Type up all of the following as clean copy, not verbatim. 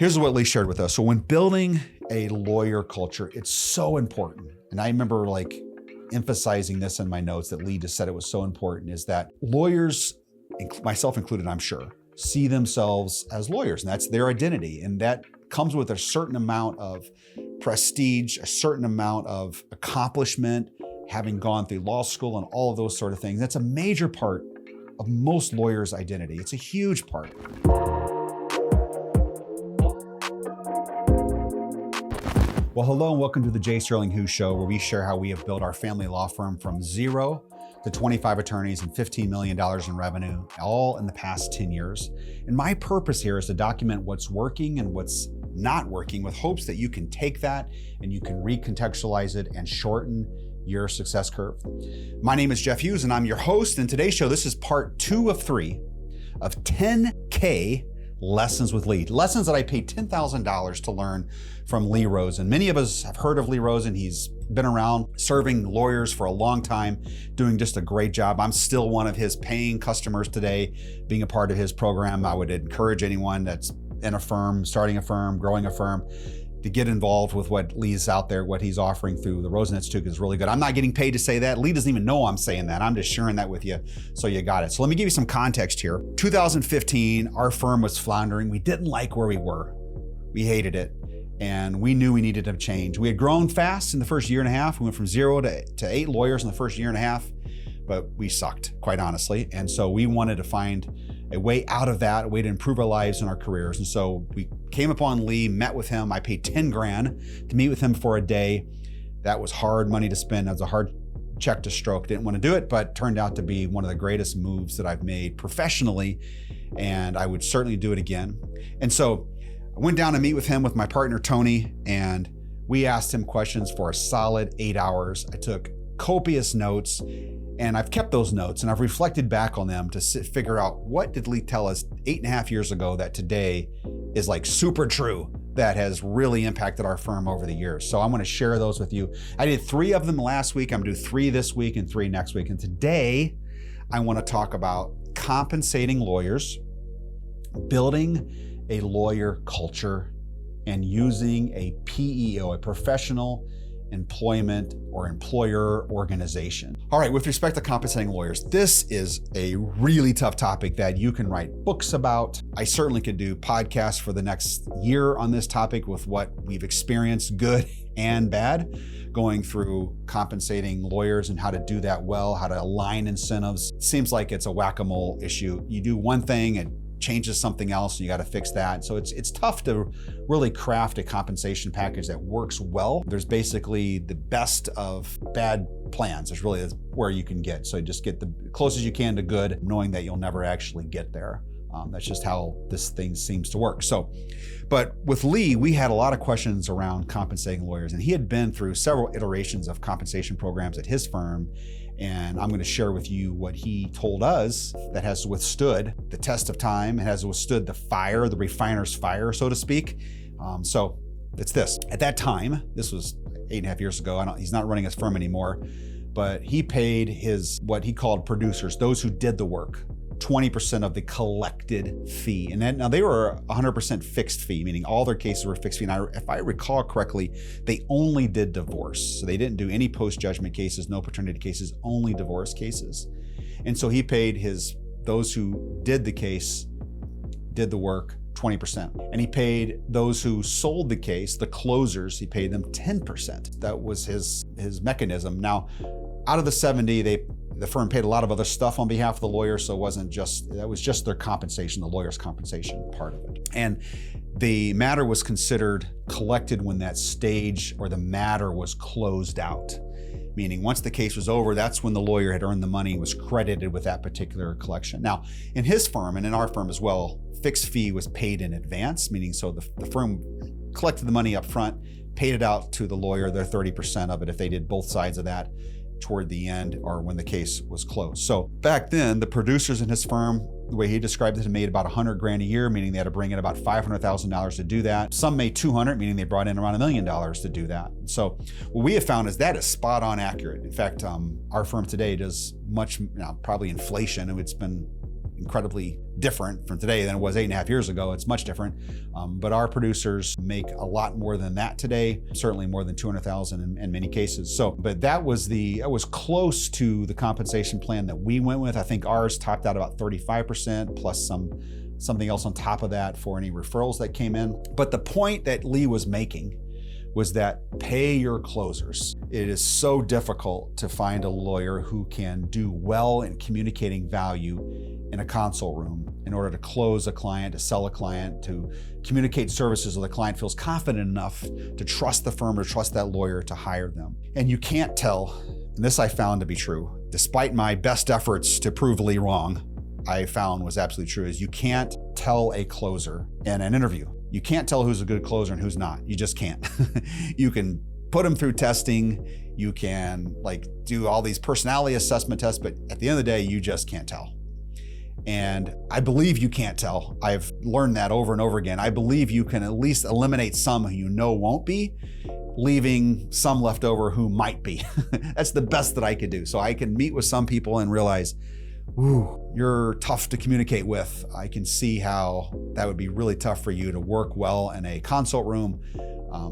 Here's what Lee shared with us. So when building a lawyer culture, it's so important. And I remember emphasizing this in my notes that Lee just said it was so important, is that lawyers, myself included, I'm sure, see themselves as lawyers, and that's their identity. And that comes with a certain amount of prestige, a certain amount of accomplishment, having gone through law school and all of those sort of things. That's a major part of most lawyers' identity. It's a huge part. Well, hello and welcome to the J. Sterling Who Show, where we share how we have built our family law firm from 0 to 25 attorneys and $15 million in revenue, all in the past 10 years. And my purpose here is to document what's working and what's not working, with hopes that you can take that and you can recontextualize it and shorten your success curve. My name is Jeff Hughes and I'm your host. And today's show, this is part 2 of 3 of 10K lessons with Lee. Lessons that I paid $10,000 to learn from Lee Rosen. Many of us have heard of Lee Rosen. He's been around serving lawyers for a long time, doing just a great job. I'm still one of his paying customers today, being a part of his program. I would encourage anyone that's in a firm, starting a firm, growing a firm, to get involved with what Lee's out there, what he's offering through the Rosen Institute is really good. I'm not getting paid to say that. Lee doesn't even know I'm saying that. I'm just sharing that with you, so you got it. So let me give you some context here. 2015, our firm was floundering. We didn't like where we were. We hated it, and we knew we needed to change. We had grown fast in the first year and a half. We went from 0 to 8 lawyers in the first year and a half, but we sucked, quite honestly. And so we wanted to find a way out of that, a way to improve our lives and our careers. And so we came upon Lee, met with him. I paid 10 grand to meet with him for a day. That was hard money to spend. That was a hard check to stroke. Didn't want to do it, but turned out to be one of the greatest moves that I've made professionally. And I would certainly do it again. And so I went down to meet with him with my partner, Tony, and we asked him questions for a solid 8 hours. I took copious notes, and I've kept those notes and I've reflected back on them to figure out, what did Lee tell us 8.5 years ago that today is like super true, that has really impacted our firm over the years. So I'm going to share those with you. I did 3 of them last week. I'm going to do 3 this week and 3 next week. And today I want to talk about compensating lawyers, building a lawyer culture, and using a PEO, a professional employment or employer organization. All right, with respect to compensating lawyers, this is a really tough topic that you can write books about. I certainly could do podcasts for the next year on this topic with what we've experienced, good and bad, going through compensating lawyers and how to do that well, how to align incentives. It seems like it's a whack-a-mole issue. You do one thing and changes something else, and you got to fix that. So it's tough to really craft a compensation package that works well. There's basically the best of bad plans. There's really where you can get. So just get the closest you can to good, knowing that you'll never actually get there. That's just how this thing seems to work. But with Lee, we had a lot of questions around compensating lawyers, and he had been through several iterations of compensation programs at his firm. And I'm going to share with you what he told us that has withstood the test of time, it has withstood the fire, the refiner's fire, so to speak. So it's this. At that time, this was 8.5 years ago, he's not running his firm anymore, but he paid his, what he called producers, those who did the work, 20% of the collected fee. And then, now they were 100% fixed fee, meaning all their cases were fixed fee. And if I recall correctly, they only did divorce. So they didn't do any post-judgment cases, no paternity cases, only divorce cases. And so he paid those who did the case, did the work, 20%. And he paid those who sold the case, the closers, he paid them 10%. That was his mechanism. Now, out of the 70, the firm paid a lot of other stuff on behalf of the lawyer, so that was just their compensation, the lawyer's compensation part of it. And the matter was considered collected when that stage or the matter was closed out. Meaning once the case was over, that's when the lawyer had earned the money and was credited with that particular collection. Now, in his firm and in our firm as well, fixed fee was paid in advance, meaning so the firm collected the money up front, paid it out to the lawyer, their 30% of it if they did both sides of that toward the end or when the case was closed. So back then, the producers in his firm, the way he described it, made about 100 grand a year, meaning they had to bring in about $500,000 to do that. Some made 200, meaning they brought in around $1 million to do that. So what we have found is that is spot on accurate. In fact, our firm today does much, probably inflation, and it's been incredibly different from today than it was 8.5 years ago. It's much different. But our producers make a lot more than that today, certainly more than 200,000 in many cases. So, but that was close to the compensation plan that we went with. I think ours topped out about 35% plus something else on top of that for any referrals that came in. But the point that Lee was making was that pay your closers. It is so difficult to find a lawyer who can do well in communicating value in a consult room in order to close a client, to sell a client, to communicate services so the client feels confident enough to trust the firm or trust that lawyer to hire them. And you can't tell, and this I found to be true, despite my best efforts to prove Lee wrong, I found was absolutely true, is you can't tell a closer in an interview. You can't tell who's a good closer and who's not. You just can't. You can put them through testing. You can do all these personality assessment tests, but at the end of the day, you just can't tell. And I believe you can't tell. I've learned that over and over again. I believe you can at least eliminate some who you know won't be, leaving some left over who might be. That's the best that I could do. So I can meet with some people and realize, ooh, you're tough to communicate with. I can see how that would be really tough for you to work well in a consult room.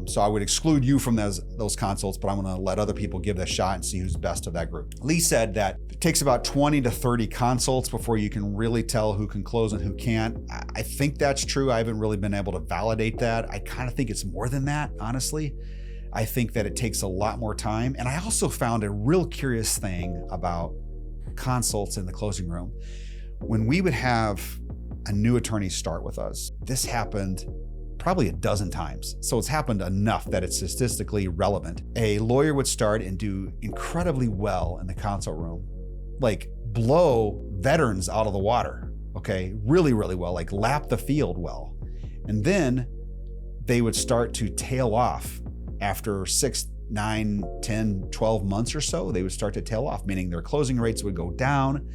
So I would exclude you from those consults, but I'm gonna let other people give it a shot and see who's best of that group. Lee said that it takes about 20 to 30 consults before you can really tell who can close and who can't. I think that's true. I haven't really been able to validate that. I kind of think it's more than that, honestly. I think that it takes a lot more time. And I also found a real curious thing about consults in the closing room. When we would have a new attorney start with us, this happened probably a dozen times. So it's happened enough that it's statistically relevant. A lawyer would start and do incredibly well in the consult room, blow veterans out of the water, okay? Really, really well, lap the field well. And then they would start to tail off after 6, 9, 10, 12 months or so. They would start to tail off, meaning their closing rates would go down.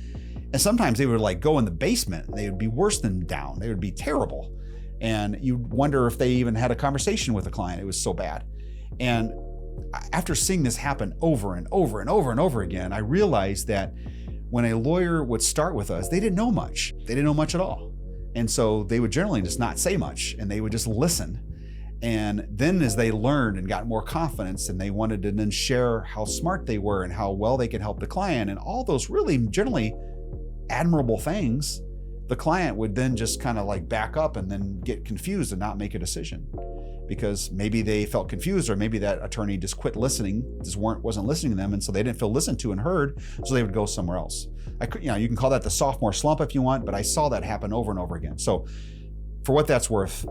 And sometimes they would go in the basement. They would be worse than down. They would be terrible. And you'd wonder if they even had a conversation with the client. It was so bad. And after seeing this happen over and over and over and over again, I realized that when a lawyer would start with us, they didn't know much. They didn't know much at all. And so they would generally just not say much, and they would just listen. And then as they learned and got more confidence, and they wanted to then share how smart they were and how well they could help the client and all those really generally admirable things, the client would then just kind of back up and then get confused and not make a decision, because maybe they felt confused, or maybe that attorney just quit listening, wasn't listening to them, and so they didn't feel listened to and heard, so they would go somewhere else. You can call that the sophomore slump if you want, but I saw that happen over and over again. So for what that's worth,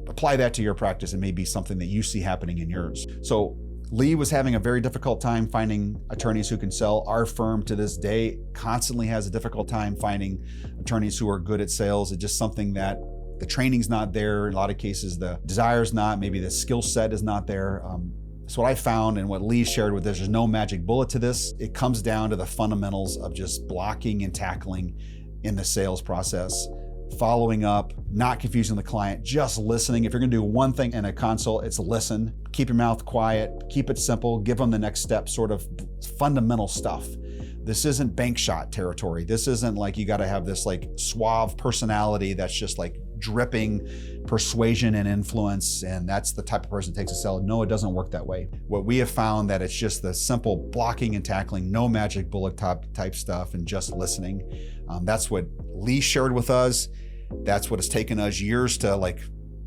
apply that to your practice and maybe something that you see happening in yours. So Lee was having a very difficult time finding attorneys who can sell. Our firm to this day constantly has a difficult time finding attorneys who are good at sales. It's just something that the training's not there. In a lot of cases, the desire's not, maybe the skill set is not there. So what I found and what Lee shared with us, there's no magic bullet to this. It comes down to the fundamentals of just blocking and tackling in the sales process, following up, not confusing the client, just listening. If you're gonna do one thing in a consult, it's listen, keep your mouth quiet, keep it simple, give them the next step, sort of fundamental stuff. This isn't bank shot territory. This isn't you gotta have this suave personality that's just dripping persuasion and influence, and that's the type of person that takes a sell. No, it doesn't work that way. What we have found that it's just the simple blocking and tackling, no magic bullet type stuff, and just listening. That's what Lee shared with us. That's what it's taken us years to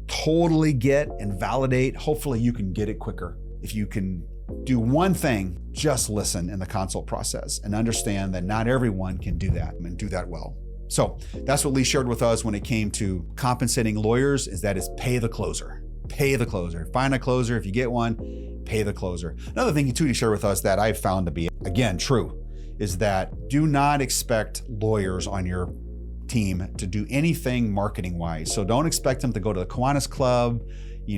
totally get and validate. Hopefully you can get it quicker. If you can do one thing, just listen in the consult process and understand that not everyone can do that and do that well. So that's what Lee shared with us when it came to compensating lawyers, is pay the closer. Pay the closer. Find a closer. If you get one, pay the closer. Another thing too to share with us that I've found to be, again, true, is that do not expect lawyers on your team to do anything marketing wise. So don't expect them to go to the Kiwanis Club,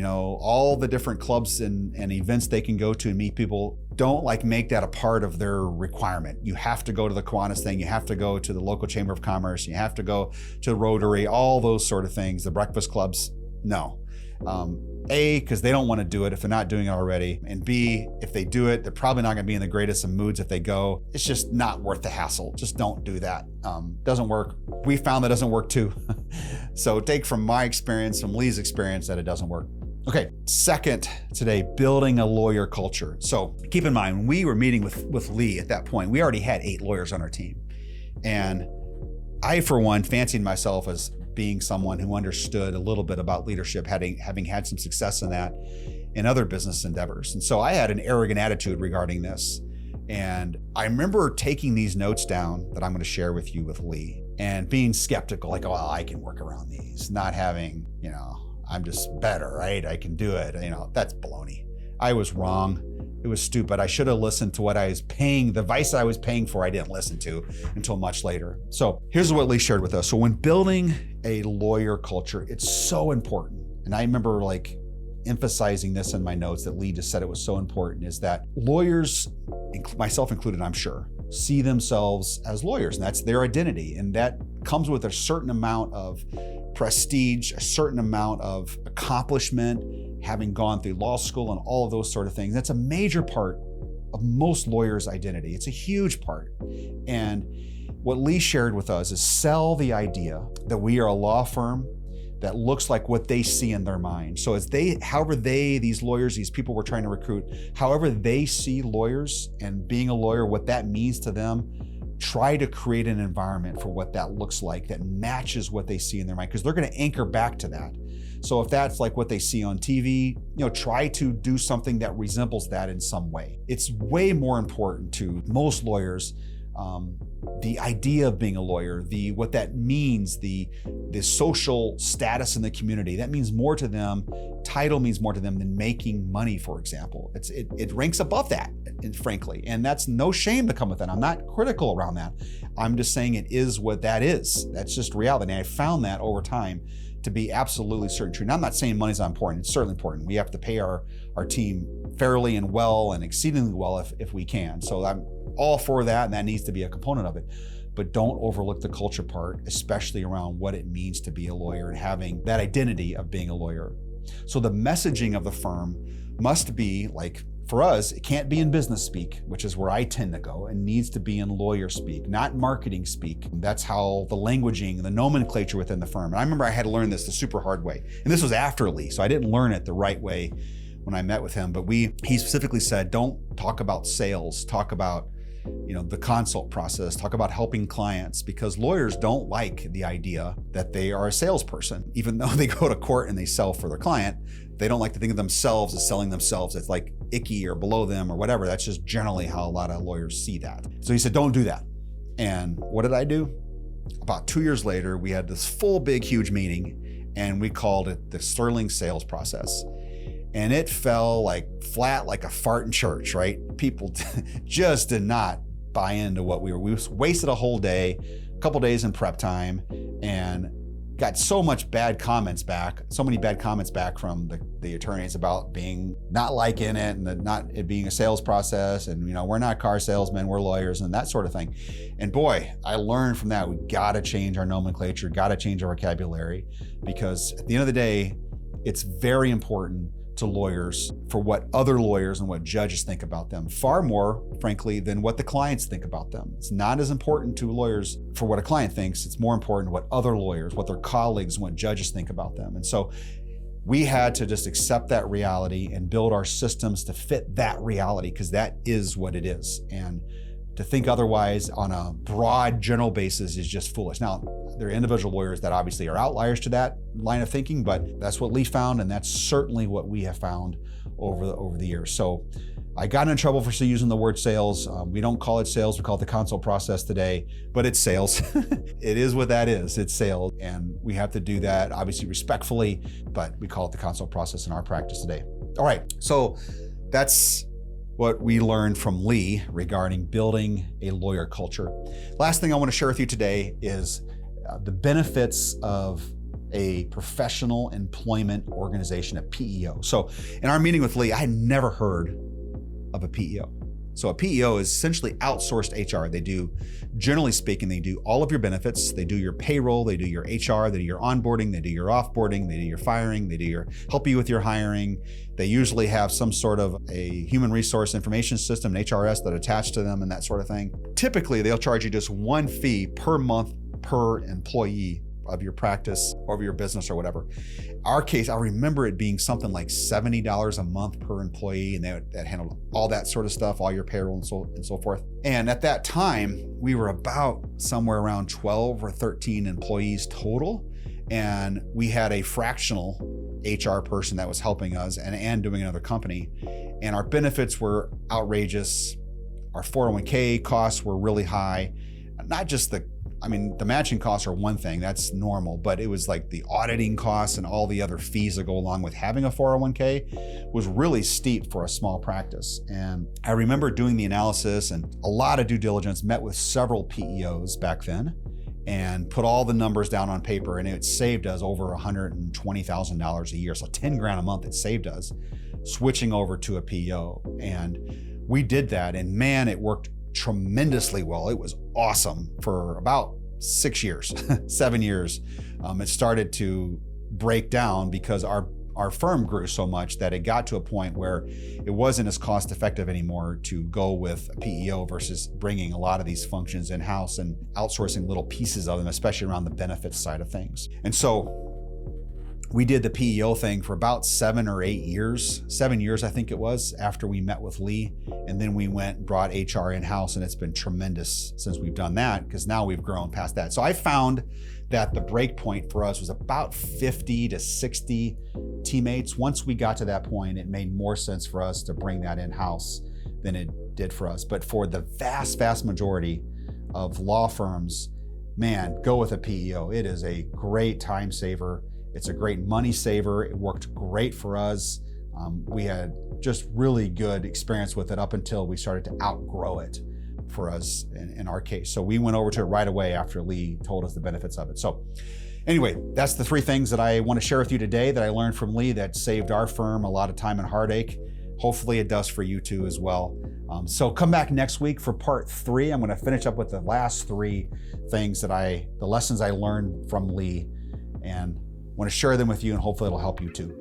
all the different clubs and events they can go to and meet people. Don't make that a part of their requirement. You have to go to the Kiwanis thing. You have to go to the local Chamber of Commerce. You have to go to Rotary, all those sort of things, the breakfast clubs. No, A, because they don't want to do it if they're not doing it already. And B, if they do it, they're probably not going to be in the greatest of moods if they go. It's just not worth the hassle. Just don't do that. Doesn't work. We found that doesn't work too. So take from my experience, from Lee's experience, that it doesn't work. Okay, second today, building a lawyer culture. So keep in mind, when we were meeting with Lee at that point, we already had 8 lawyers on our team. And I, for one, fancied myself as being someone who understood a little bit about leadership, having had some success in that in other business endeavors. And so I had an arrogant attitude regarding this. And I remember taking these notes down that I'm going to share with you with Lee and being skeptical, like, oh, well, I can work around these, not having, I'm just better, right? I can do it. That's baloney. I was wrong. It was stupid. I should have listened to what I was paying, the advice I was paying for, I didn't listen to until much later. So here's what Lee shared with us. So when building a lawyer culture, it's so important. And I remember emphasizing this in my notes that Lee just said it was so important, is that lawyers, myself included, I'm sure, see themselves as lawyers, and that's their identity. And that comes with a certain amount of prestige, a certain amount of accomplishment, having gone through law school and all of those sort of things. That's a major part of most lawyers' identity. It's a huge part. And what Lee shared with us is sell the idea that we are a law firm that looks like what they see in their mind. So these lawyers, these people we're trying to recruit, however they see lawyers and being a lawyer, what that means to them, try to create an environment for what that looks like that matches what they see in their mind, because they're going to anchor back to that. So if that's like what they see on TV, try to do something that resembles that in some way. It's way more important to most lawyers, the idea of being a lawyer, what that means, the social status in the community, that means more to them. Title means more to them than making money, for example. It ranks above that, frankly, and that's no shame to come with that. I'm not critical around that. I'm just saying it is what that is. That's just reality. And I found that over time to be absolutely certain true. Now, I'm not saying money's not important. It's certainly important. We have to pay our team fairly and well and exceedingly well if we can. So I'm all for that, and that needs to be a component of it. But don't overlook the culture part, especially around what it means to be a lawyer and having that identity of being a lawyer. So the messaging of the firm must be, for us, it can't be in business speak, which is where I tend to go. It needs to be in lawyer speak, not marketing speak. That's how the languaging, the nomenclature within the firm. And I remember I had to learn this the super hard way. And this was after Lee, so I didn't learn it the right way when I met with him. But he specifically said, don't talk about sales, talk about the consult process, talk about helping clients, because lawyers don't like the idea that they are a salesperson. Even though they go to court and they sell for their client, they don't like to think of themselves as selling themselves as icky or below them or whatever. That's just generally how a lot of lawyers see that. So he said, don't do that. And what did I do? About 2 years later, we had this full, big, huge meeting, and we called it the Sterling sales process. And it fell flat like a fart in church, right? People just did not buy into what we wasted a whole day, a couple days in prep time, and got so many bad comments back from the attorneys about being not liking it and not it being a sales process. And, we're not car salesmen, we're lawyers and that sort of thing. And boy, I learned from that, we got to change our nomenclature, got to change our vocabulary, because at the end of the day, it's very important to lawyers for what other lawyers and what judges think about them, far more, frankly, than what the clients think about them. It's not as important to lawyers for what a client thinks. It's more important what other lawyers, what their colleagues, what judges think about them. And so we had to just accept that reality and build our systems to fit that reality, because that is what it is. And to think otherwise on a broad, general basis is just foolish. Now, there are individual lawyers that obviously are outliers to that line of thinking, but that's what Lee found, and that's certainly what we have found over the years. So I got in trouble for using the word sales. We don't call it sales, we call it the consult process today, but it's sales. It is what that is, it's sales. And we have to do that, obviously respectfully, but we call it the consult process in our practice today. All right, so that's what we learned from Lee regarding building a lawyer culture. Last thing I want to share with you today is the benefits of a professional employment organization, a PEO. So in our meeting with Lee, I had never heard of a PEO. So a PEO is essentially outsourced HR. They do, generally speaking, they do all of your benefits. They do your payroll, they do your HR, they do your onboarding, they do your offboarding, they do your firing, they do your help you with your hiring. They usually have some sort of a human resource information system, an HRS that attached to them and that sort of thing. Typically, they'll charge you just one fee per month per employee of your practice or of your business or whatever. Our case, I remember it being something like $70 a month per employee, and that handled all that sort of stuff, all your payroll and so forth. And at that time, we were about somewhere around 12 or 13 employees total, and we had a fractional HR person that was helping us and doing another company, and our benefits were outrageous. Our 401k costs were really high, not just the matching costs are one thing, that's normal, but it was like the auditing costs and all the other fees that go along with having a 401k was really steep for a small practice. And I remember doing the analysis and a lot of due diligence, met with several PEOs back then and put all the numbers down on paper, and it saved us over $120,000 a year. So 10 grand a month it saved us switching over to a PEO. And we did that, and man, it worked tremendously well. It was awesome for about 6 years, 7 years. It started to break down because our firm grew so much that it got to a point where it wasn't as cost effective anymore to go with a PEO versus bringing a lot of these functions in-house and outsourcing little pieces of them, especially around the benefits side of things. And so we did the PEO thing for about 7 or 8 years, 7 years, I think it was, after we met with Lee. And then we went and brought HR in-house, and it's been tremendous since we've done that, because now we've grown past that. So I found that the break point for us was about 50 to 60 teammates. Once we got to that point, it made more sense for us to bring that in-house than it did for us. But for the vast, vast majority of law firms, man, go with a PEO. It is a great time saver. It's a great money saver. It worked great for us. We had just really good experience with it up until we started to outgrow it for us in our case. So we went over to it right away after Lee told us the benefits of it. So anyway, that's the 3 things that I want to share with you today that I learned from Lee that saved our firm a lot of time and heartache. Hopefully it does for you too as well. So come back next week for part 3. I'm going to finish up with the last 3 things the lessons I learned from Lee, and want to share them with you, and hopefully it'll help you too.